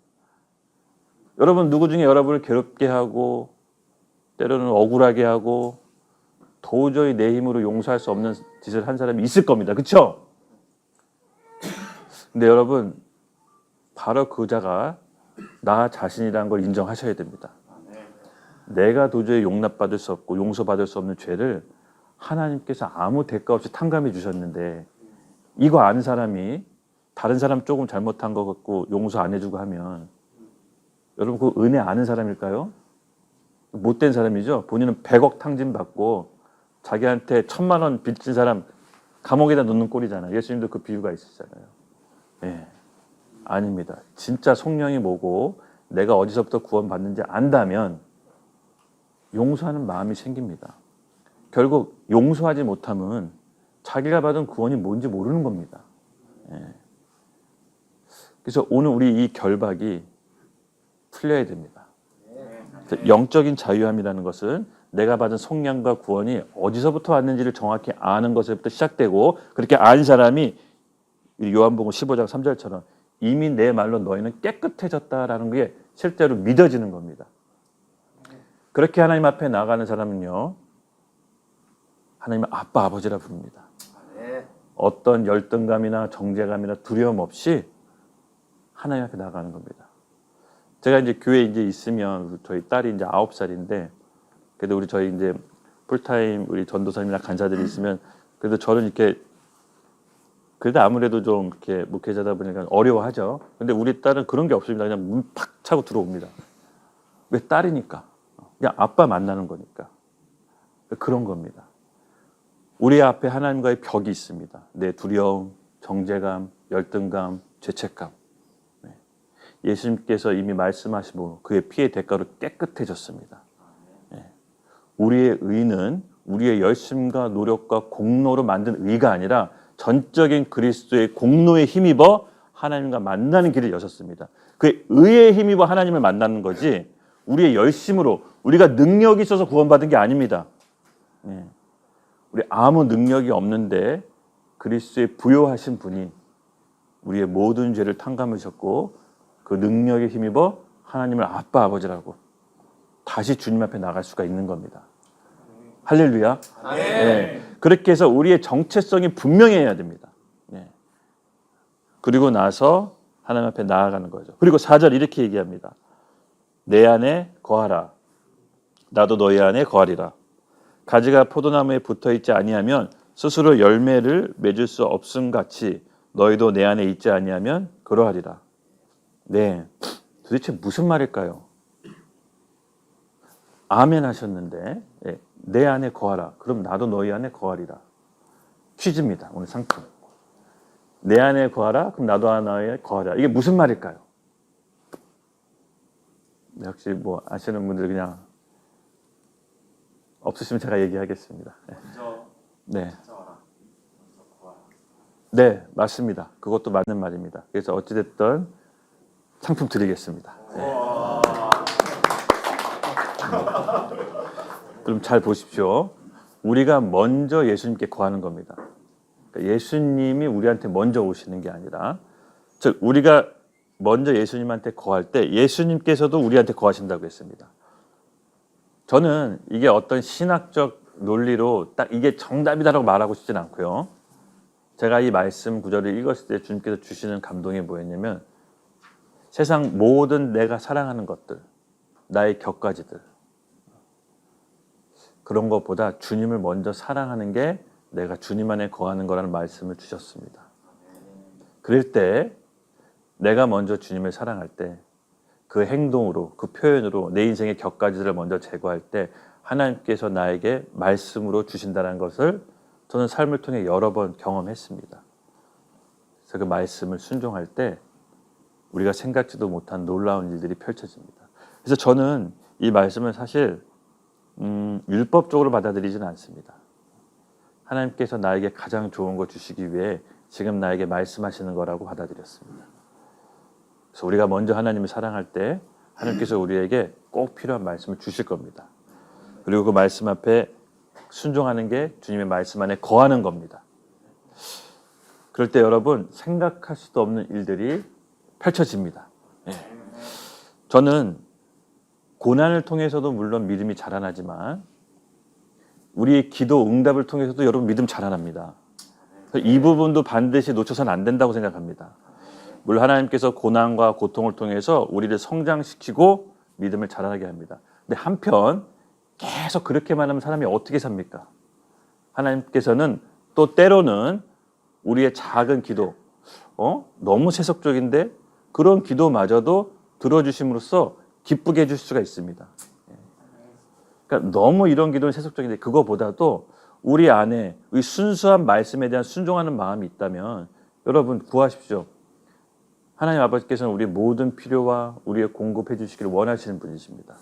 여러분 누구 중에 여러분을 괴롭게 하고 때로는 억울하게 하고 도저히 내 힘으로 용서할 수 없는 짓을 한 사람이 있을 겁니다. 그렇죠? 근데 여러분 바로 그 자가 나 자신이라는 걸 인정하셔야 됩니다. 내가 도저히 용납받을 수 없고 용서받을 수 없는 죄를 하나님께서 아무 대가 없이 탕감해 주셨는데 이거 아는 사람이 다른 사람 조금 잘못한 거 갖고 용서 안 해주고 하면 여러분 그 은혜 아는 사람일까요? 못된 사람이죠. 본인은 100억 탕진 받고 자기한테 1000만 원 빚진 사람 감옥에다 놓는 꼴이잖아요. 예수님도 그 비유가 있으시잖아요. 네. 아닙니다. 진짜 속령이 뭐고 내가 어디서부터 구원받는지 안다면 용서하는 마음이 생깁니다. 결국 용서하지 못하면 자기가 받은 구원이 뭔지 모르는 겁니다. 예. 그래서 오늘 우리 이 결박이 풀려야 됩니다. 영적인 자유함이라는 것은 내가 받은 속량과 구원이 어디서부터 왔는지를 정확히 아는 것에부터 시작되고 그렇게 안 사람이 요한복음 15장 3절처럼 이미 내 말로 너희는 깨끗해졌다라는 게 실제로 믿어지는 겁니다. 그렇게 하나님 앞에 나가는 사람은요, 하나님을 아빠 아버지라 부릅니다. 어떤 열등감이나 정죄감이나 두려움 없이 하나님 앞에 나가는 겁니다. 제가 이제 교회에 이제 있으면 저희 딸이 이제 9살인데 그래도 우리 저희 이제 풀타임 우리 전도사님이나 간사들이 있으면 그래도 저는 이렇게 그래도 아무래도 좀 이렇게 목회자다 보니까 어려워하죠. 근데 우리 딸은 그런 게 없습니다. 그냥 문 팍 차고 들어옵니다. 왜 딸이니까. 그냥 아빠 만나는 거니까. 그런 겁니다. 우리 앞에 하나님과의 벽이 있습니다. 내 두려움, 정죄감, 열등감, 죄책감. 예수님께서 이미 말씀하시고 그의 피의 대가로 깨끗해졌습니다. 우리의 의는 우리의 열심과 노력과 공로로 만든 의가 아니라 전적인 그리스도의 공로에 힘입어 하나님과 만나는 길을 여셨습니다. 그 의에 힘입어 하나님을 만나는 거지 우리의 열심으로 우리가 능력이 있어서 구원받은 게 아닙니다. 우리 아무 능력이 없는데 그리스도의 부요하신 분이 우리의 모든 죄를 탕감하셨고 그 능력에 힘입어 하나님을 아빠 아버지라고 다시 주님 앞에 나갈 수가 있는 겁니다. 할렐루야. 네. 그렇게 해서 우리의 정체성이 분명해야 됩니다. 네. 그리고 나서 하나님 앞에 나아가는 거죠. 그리고 4절 이렇게 얘기합니다. 내 안에 거하라. 나도 너희 안에 거하리라. 가지가 포도나무에 붙어있지 아니하면 스스로 열매를 맺을 수 없음 같이 너희도 내 안에 있지 아니하면 그러하리라. 네, 도대체 무슨 말일까요? 아멘 하셨는데 내 안에 거하라. 그럼 나도 너희 안에 거하리라. 퀴즈입니다. 오늘 상품. 내 안에 거하라. 그럼 나도 안에 거하리라. 이게 무슨 말일까요? 역시 뭐 아시는 분들 그냥 없으시면 제가 얘기하겠습니다. 네. 네, 맞습니다. 그것도 맞는 말입니다. 그래서 어찌됐든 상품 드리겠습니다. 네. 그럼 잘 보십시오. 우리가 먼저 예수님께 거하는 겁니다. 그러니까 예수님이 우리한테 먼저 오시는 게 아니라 즉 우리가 먼저 예수님한테 거할 때 예수님께서도 우리한테 거하신다고 했습니다. 저는 이게 어떤 신학적 논리로 딱 이게 정답이다라고 말하고 싶진 않고요. 제가 이 말씀 구절을 읽었을 때 주님께서 주시는 감동이 뭐였냐면 세상 모든 내가 사랑하는 것들, 나의 격가지들 그런 것보다 주님을 먼저 사랑하는 게 내가 주님 안에 거하는 거라는 말씀을 주셨습니다. 그럴 때 내가 먼저 주님을 사랑할 때 그 행동으로, 그 표현으로 내 인생의 격가지들을 먼저 제거할 때 하나님께서 나에게 말씀으로 주신다는 것을 저는 삶을 통해 여러 번 경험했습니다. 그래서 그 말씀을 순종할 때 우리가 생각지도 못한 놀라운 일들이 펼쳐집니다. 그래서 저는 이 말씀을 사실 율법적으로 받아들이지는 않습니다. 하나님께서 나에게 가장 좋은 거 주시기 위해 지금 나에게 말씀하시는 거라고 받아들였습니다. 그래서 우리가 먼저 하나님을 사랑할 때 하나님께서 우리에게 꼭 필요한 말씀을 주실 겁니다. 그리고 그 말씀 앞에 순종하는 게 주님의 말씀 안에 거하는 겁니다. 그럴 때 여러분 생각할 수도 없는 일들이 펼쳐집니다. 예. 저는 고난을 통해서도 물론 믿음이 자라나지만 우리의 기도 응답을 통해서도 여러분 믿음 자라납니다. 이 부분도 반드시 놓쳐서는 안 된다고 생각합니다. 물론 하나님께서 고난과 고통을 통해서 우리를 성장시키고 믿음을 자라나게 합니다. 근데 한편 계속 그렇게만 하면 사람이 어떻게 삽니까? 하나님께서는 또 때로는 우리의 작은 기도, 너무 세속적인데 그런 기도마저도 들어주심으로써 기쁘게 해줄 수가 있습니다. 그러니까 너무 이런 기도는 세속적인데 그거보다도 우리 안에 이 순수한 말씀에 대한 순종하는 마음이 있다면 여러분 구하십시오. 하나님 아버지께서는 우리의 모든 필요와 우리의 공급해 주시기를 원하시는 분이십니다.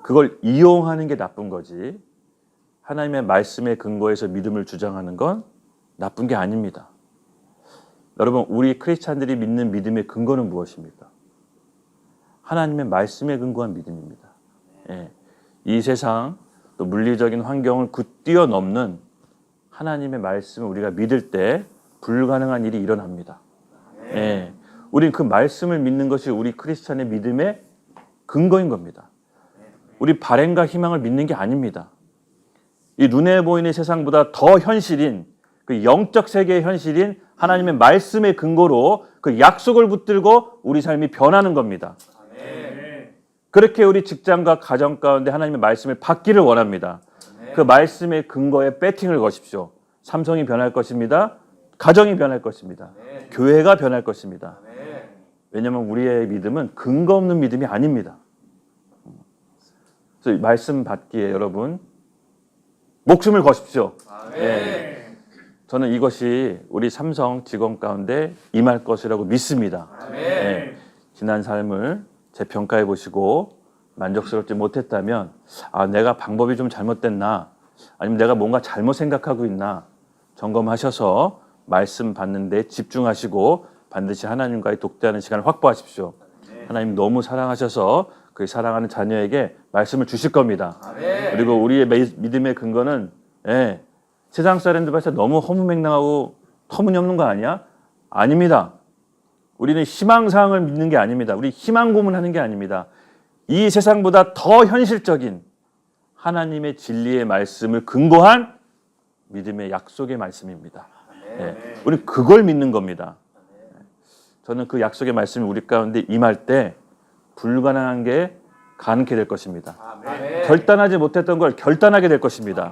그걸 이용하는 게 나쁜 거지 하나님의 말씀에 근거해서 믿음을 주장하는 건 나쁜 게 아닙니다. 여러분 우리 크리스찬들이 믿는 믿음의 근거는 무엇입니까? 하나님의 말씀에 근거한 믿음입니다. 예. 이 세상 또 물리적인 환경을 뛰어넘는 하나님의 말씀을 우리가 믿을 때 불가능한 일이 일어납니다. 예. 우리는 그 말씀을 믿는 것이 우리 크리스찬의 믿음의 근거인 겁니다. 우리 바램과 희망을 믿는 게 아닙니다. 이 눈에 보이는 세상보다 더 현실인 그 영적 세계의 현실인 하나님의 말씀의 근거로 그 약속을 붙들고 우리 삶이 변하는 겁니다. 그렇게 우리 직장과 가정 가운데 하나님의 말씀을 받기를 원합니다. 그 말씀의 근거에 배팅을 거십시오. 삼성이 변할 것입니다. 가정이 변할 것입니다. 교회가 변할 것입니다. 왜냐하면 우리의 믿음은 근거 없는 믿음이 아닙니다. 그래서 말씀 받기에 여러분 목숨을 거십시오. 예. 저는 이것이 우리 삼성 직원 가운데 임할 것이라고 믿습니다. 예. 지난 삶을 재평가해 보시고 만족스럽지 못했다면 내가 방법이 좀 잘못됐나 아니면 내가 뭔가 잘못 생각하고 있나 점검하셔서 말씀 받는 데 집중하시고 반드시 하나님과의 독대하는 시간을 확보하십시오. 하나님 너무 사랑하셔서 그 사랑하는 자녀에게 말씀을 주실 겁니다. 그리고 우리의 믿음의 근거는 세상 사람들 봐서 너무 허무맹랑하고 터무니없는 거 아니야? 아닙니다. 우리는 희망사항을 믿는 게 아닙니다. 우리 희망 고문하는 게 아닙니다. 이 세상보다 더 현실적인 하나님의 진리의 말씀을 근거한 믿음의 약속의 말씀입니다. 우리는 그걸 믿는 겁니다. 저는 그 약속의 말씀이 우리 가운데 임할 때 불가능한 게 가능케 될 것입니다. 결단하지 못했던 걸 결단하게 될 것입니다.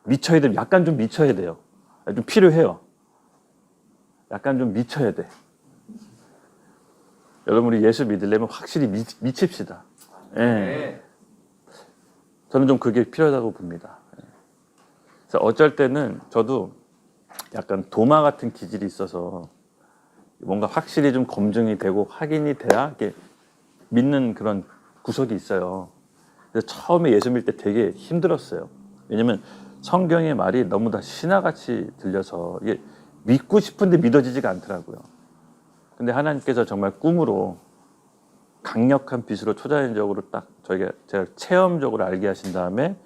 미쳐야 돼요. 약간 좀 미쳐야 돼요. 좀 필요해요. 약간 좀 미쳐야 돼. 여러분 우리 예수 믿으려면 확실히 미칩시다. 저는 좀 그게 필요하다고 봅니다. 그래서 어쩔 때는 저도 약간 도마 같은 기질이 있어서 뭔가 확실히 좀 검증이 되고 확인이 돼야 이렇게 믿는 그런 구석이 있어요. 그래서 처음에 예수 믿을 때 되게 힘들었어요. 왜냐면 성경의 말이 너무 다 신화같이 들려서 이게 믿고 싶은데 믿어지지가 않더라고요. 근데 하나님께서 정말 꿈으로 강력한 빛으로 초자연적으로 딱 제가 체험적으로 알게 하신 다음에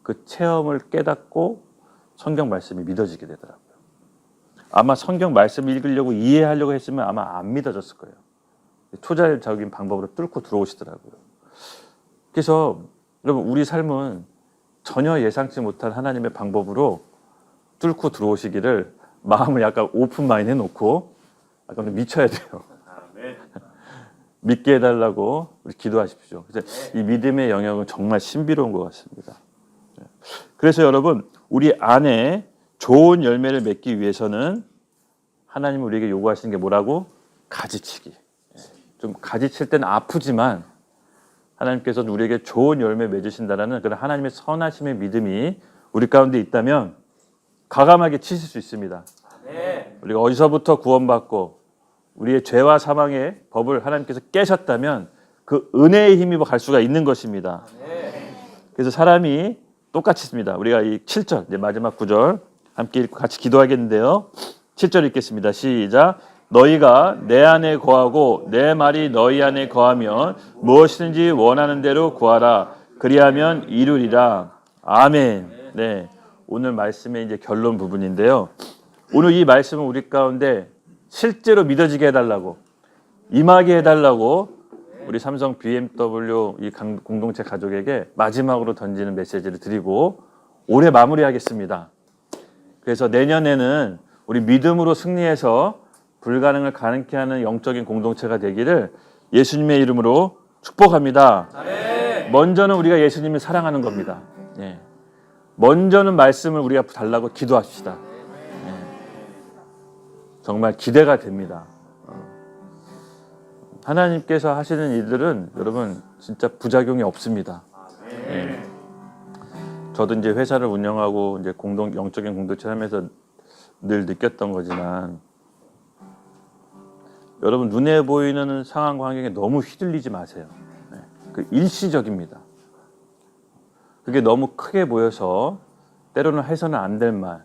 그 체험을 깨닫고 성경 말씀이 믿어지게 되더라고요. 아마 성경 말씀을 읽으려고 이해하려고 했으면 아마 안 믿어졌을 거예요. 초자연적인 방법으로 뚫고 들어오시더라고요. 그래서 여러분 우리 삶은 전혀 예상치 못한 하나님의 방법으로 뚫고 들어오시기를 마음을 약간 오픈 마인드 해놓고 약간 좀 미쳐야 돼요. 믿게 해달라고 우리 기도하십시오. 그래서 이 믿음의 영역은 정말 신비로운 것 같습니다. 그래서 여러분 우리 안에 좋은 열매를 맺기 위해서는 하나님은 우리에게 요구하시는 게 뭐라고? 가지치기. 좀 가지칠 때는 아프지만 하나님께서는 우리에게 좋은 열매 맺으신다라는 그런 하나님의 선하심의 믿음이 우리 가운데 있다면 과감하게 치실 수 있습니다. 우리가 어디서부터 구원받고 우리의 죄와 사망의 법을 하나님께서 깨셨다면 그 은혜의 힘입어 갈 수가 있는 것입니다. 그래서 사람이 똑같이 있습니다. 우리가 이 7절 이제 마지막 구절 함께 읽고 같이 기도하겠는데요. 7절 읽겠습니다. 시작. 너희가 내 안에 거하고 내 말이 너희 안에 거하면 무엇이든지 원하는 대로 구하라. 그리하면 이루리라. 아멘. 네. 오늘 말씀의 이제 결론 부분인데요. 오늘 이 말씀은 우리 가운데 실제로 믿어지게 해달라고, 임하게 해달라고 우리 삼성 BMW 이 공동체 가족에게 마지막으로 던지는 메시지를 드리고 올해 마무리하겠습니다. 그래서 내년에는 우리 믿음으로 승리해서 불가능을 가능케 하는 영적인 공동체가 되기를 예수님의 이름으로 축복합니다. 먼저는 우리가 예수님을 사랑하는 겁니다. 예. 먼저는 말씀을 우리가 달라고 기도합시다. 예. 정말 기대가 됩니다. 하나님께서 하시는 일들은 여러분 진짜 부작용이 없습니다. 예. 저도 이제 회사를 운영하고 이제 영적인 공동체 하면서 늘 느꼈던 거지만 여러분 눈에 보이는 상황과 환경에 너무 휘둘리지 마세요. 예. 그 일시적입니다. 그게 너무 크게 보여서 때로는 해서는 안 될 말,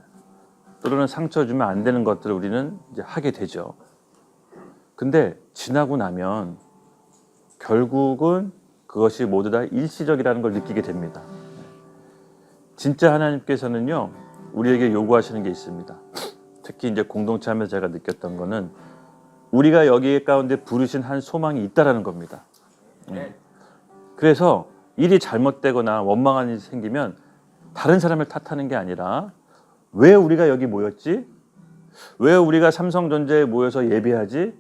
때로는 상처 주면 안 되는 것들을 우리는 이제 하게 되죠. 근데 지나고 나면 결국은 그것이 모두 다 일시적이라는 걸 느끼게 됩니다. 진짜 하나님께서는요, 우리에게 요구하시는 게 있습니다. 특히 이제 공동체 하면서 제가 느꼈던 거는 우리가 여기 가운데 부르신 한 소망이 있다라는 겁니다. 그래서 일이 잘못되거나 원망한 일이 생기면 다른 사람을 탓하는 게 아니라 왜 우리가 여기 모였지? 왜 우리가 삼성전자에 모여서 예배하지?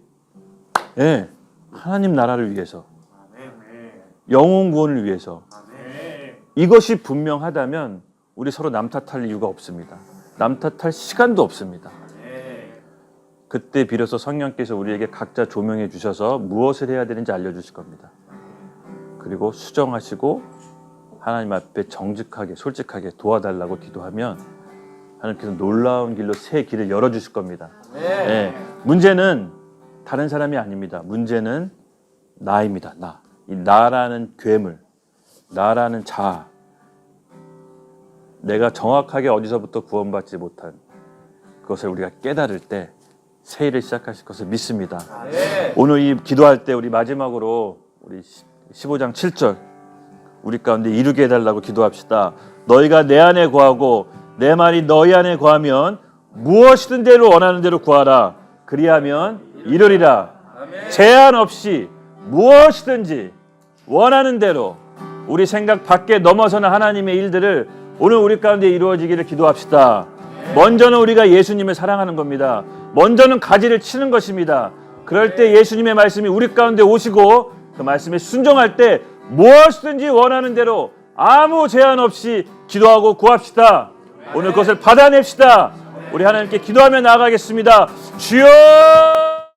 예, 하나님 나라를 위해서, 영혼 구원을 위해서. 이것이 분명하다면 우리 서로 남 탓할 이유가 없습니다. 남 탓할 시간도 없습니다. 그때 비로소 성령께서 우리에게 각자 조명해 주셔서 무엇을 해야 되는지 알려주실 겁니다. 그리고 수정하시고 하나님 앞에 정직하게 솔직하게 도와달라고 기도하면 하나님께서 놀라운 길로 새 길을 열어주실 겁니다. 네. 문제는 다른 사람이 아닙니다. 문제는 나입니다. 나. 이 나라는 괴물, 나라는 자아, 내가 정확하게 어디서부터 구원받지 못한 그것을 우리가 깨달을 때 새 일을 시작하실 것을 믿습니다. 오늘 이 기도할 때 우리 마지막으로 우리 15장 7절 우리 가운데 이루게 해달라고 기도합시다. 너희가 내 안에 거하고 내 말이 너희 안에 거하면 무엇이든 대로 원하는 대로 구하라. 그리하면 이루리라. 제한 없이 무엇이든지 원하는 대로 우리 생각 밖에 넘어서는 하나님의 일들을 오늘 우리 가운데 이루어지기를 기도합시다. 먼저는 우리가 예수님을 사랑하는 겁니다. 먼저는 가지를 치는 것입니다. 그럴 때 예수님의 말씀이 우리 가운데 오시고 그 말씀에 순종할 때 무엇이든지 원하는 대로 아무 제한 없이 기도하고 구합시다. 오늘 그것을 받아냅시다. 우리 하나님께 기도하며 나아가겠습니다. 주여!